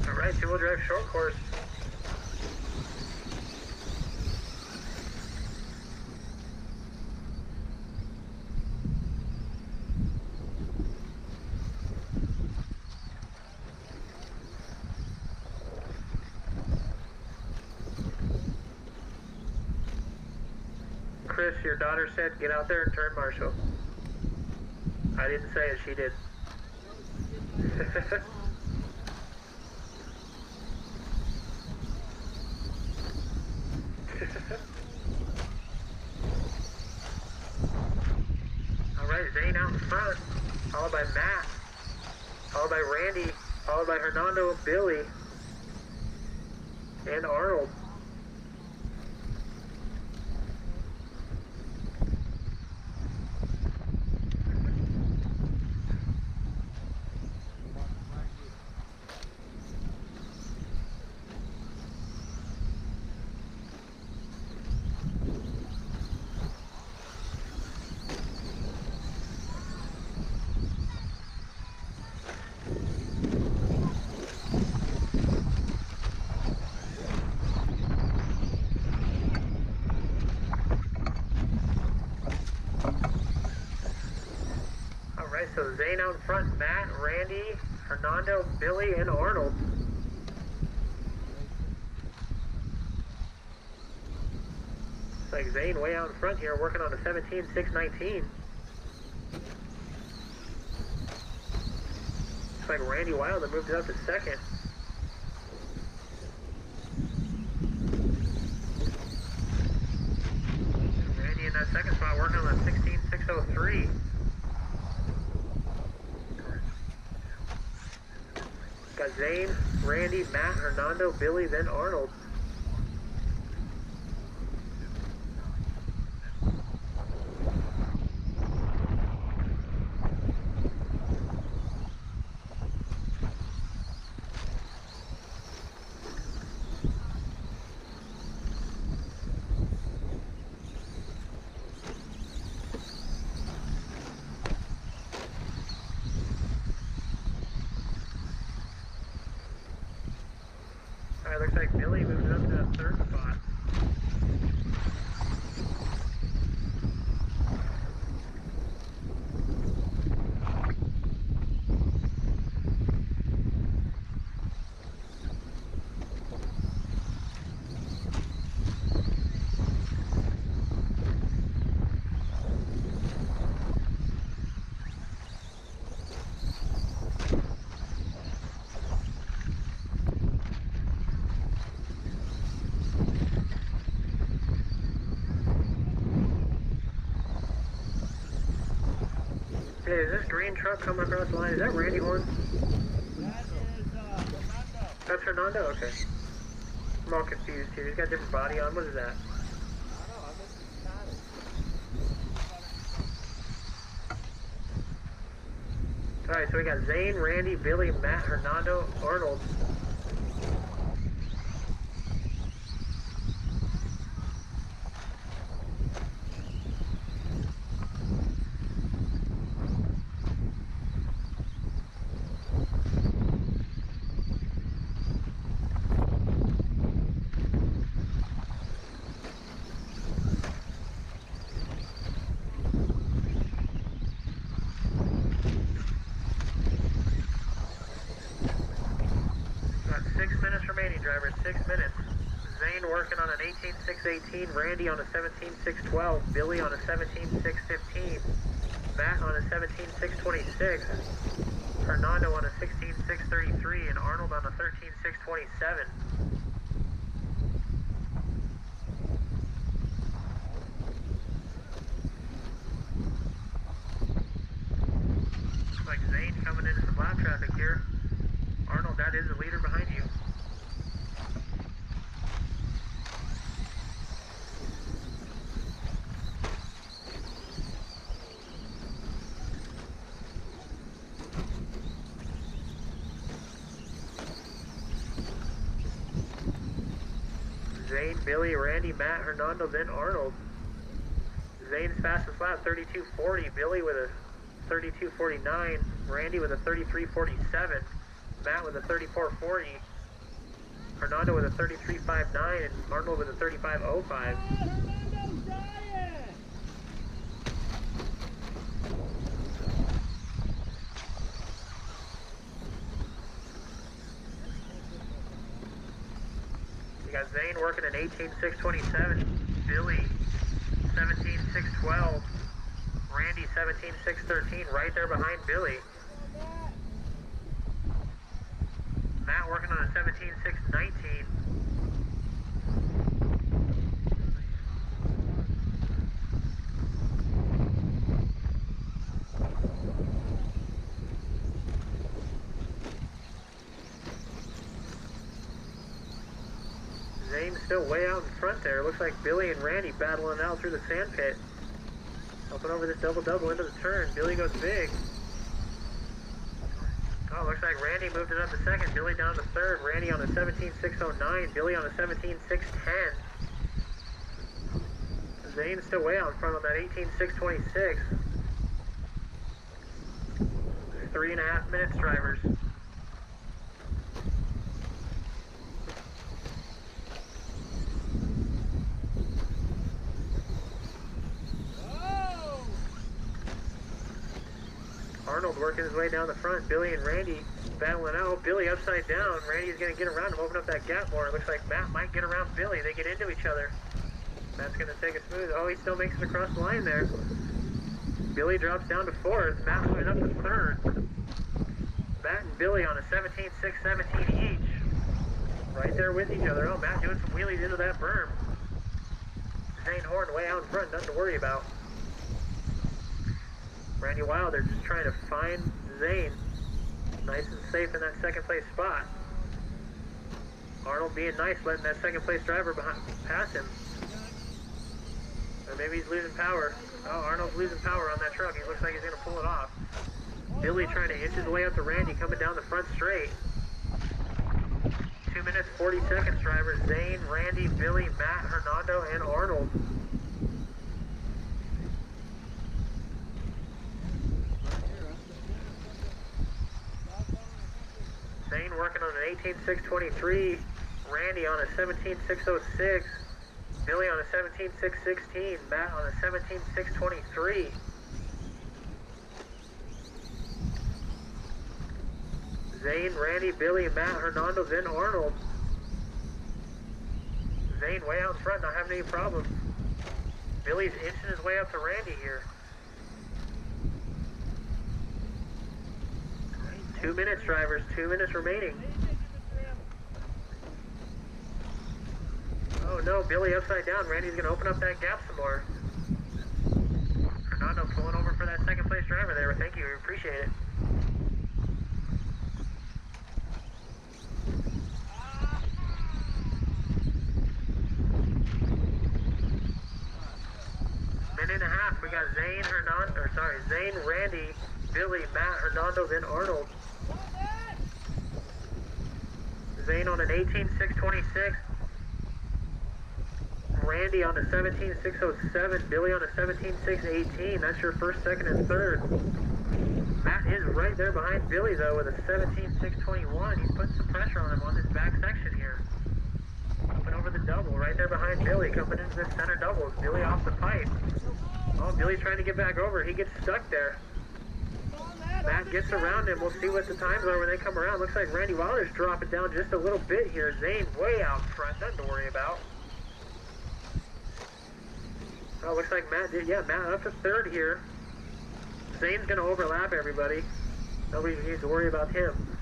Alright, two-wheel drive short course. Chris, your daughter said get out there and turn marshal. I didn't say it, she did. Alright, Zane out in front, followed by Matt, followed by Randy, followed by Hernando, Billy, and Arnold. So Zane out in front, Matt, Randy, Hernando, Billy, and Arnold. Looks like Zane way out in front here working on a 17.619. Looks like Randy Wilder moved it up to second. Randy in that second spot working on a 16.603. Got Zane, Randy, Matt, Hernando, Billy, then Arnold. Alright, looks like Billy moved it up to that third spot. Hey, is this green truck coming across the line? Is that Randy Horn? That is Fernando. That's Fernando? Okay. I'm all confused here. He's got a different body on. What is that? I don't know, I missed the Alright, so we got Zane, Randy, Billy, Matt, Hernando, Arnold. Got 6 minutes remaining, driver. 6 minutes. Zane working on an 18.618, Randy on a 17.612, Billy on a 17.615, Matt on a 17.626, Fernando on a 16.633, and Arnold on a 13.627. Looks like Zane coming into some lap traffic here. Arnold, that is the leader behind you. Zane, Billy, Randy, Matt, Hernando, then Arnold. Zane's fastest lap, 32.40. Billy with a 32.49, Randy with a 33.47, Matt with a 34.40, Hernando with a 33.59, and Arnold with a 35.05. Hernando's dying! We got Zane working at 18.627, Billy 17.612, Randy 17.613, right there behind Billy. Matt working on a 17.619. Zane's still way out in front there. Looks like Billy and Randy battling out through the sand pit. Helping over this double-double into the turn. Billy goes big. Oh, looks like Randy moved it up to second. Billy down to third. Randy on a 17.609. Billy on a 17.610. Zane's still way out in front on that 18.626. 3.5 minutes, drivers. Arnold working his way down the front. Billy and Randy battling out. Billy upside down. Randy's going to get around him, open up that gap more. It looks like Matt might get around Billy. They get into each other. Matt's going to take a smooth. Oh, he still makes it across the line there. Billy drops down to fourth. Matt moving up to third. Matt and Billy on a 17.617 each. Right there with each other. Oh, Matt doing some wheelies into that berm. Zane Horn way out in front. Nothing to worry about. Randy Wilder just trying to find Zane. Nice and safe in that second place spot. Arnold being nice, letting that second place driver pass him. Or maybe he's losing power. Oh, Arnold's losing power on that truck. He looks like he's going to pull it off. Billy trying to inch his way up to Randy, coming down the front straight. 2 minutes, 40 seconds, drivers. Zane, Randy, Billy, Matt, Hernando, and Arnold. Zane working on an 18.623, Randy on a 17.606, Billy on a 17.616, Matt on a 17.623. Zane, Randy, Billy, Matt, Hernando, then Arnold. Zane way out in front, not having any problems. Billy's inching his way up to Randy here. 2 minutes, drivers. 2 minutes remaining. Oh no, Billy upside down. Randy's going to open up that gap some more. Fernando pulling over for that second place driver there. Thank you. We appreciate it. Minute and a half. We got Zane, Zane, Randy, Billy, Matt, Hernando, then Arnold. Zane on an 18.626. Randy on a 17.607. Billy on a 17.618. That's your first, second, and third. Matt is right there behind Billy, though, with a 17.621. He's putting some pressure on him on this back section here. Coming over the double, right there behind Billy, coming into the center doubles. Billy off the pipe. Oh, Billy's trying to get back over. He gets stuck there. Matt gets around him. We'll see what the times are when they come around. Looks like Randy Wilder's dropping down just a little bit here. Zane way out front. Nothing to worry about. Oh, looks like Matt did. Yeah, Matt up to third here. Zane's going to overlap everybody. Nobody needs to worry about him.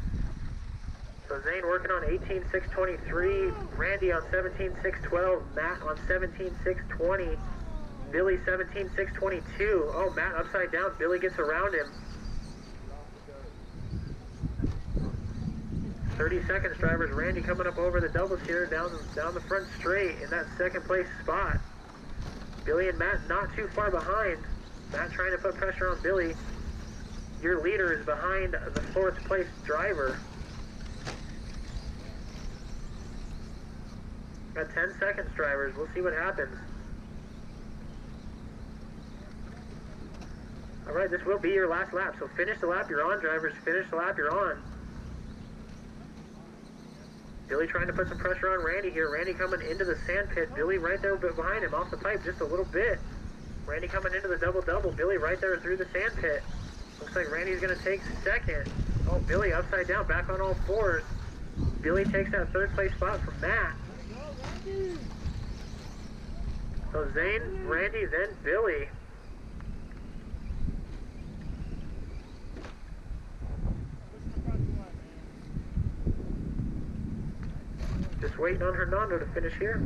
So Zane working on 18.623. Randy on 17.612. Matt on 17.620. Billy 17.622. Oh, Matt upside down. Billy gets around him. 30 seconds, drivers. Randy coming up over the doubles here, down the front straight in that second place spot. Billy and Matt not too far behind. Matt trying to put pressure on Billy. Your leader is behind the fourth place driver. Got 10 seconds, drivers. We'll see what happens. All right, this will be your last lap. So finish the lap you're on, drivers. Finish the lap you're on. Billy trying to put some pressure on Randy here. Randy coming into the sand pit. Billy right there behind him, off the pipe just a little bit. Randy coming into the double-double. Billy right there through the sand pit. Looks like Randy's going to take second. Oh, Billy upside down, back on all fours. Billy takes that third place spot from Matt. So Zane, Randy, then Billy. Just waiting on Hernando to finish here.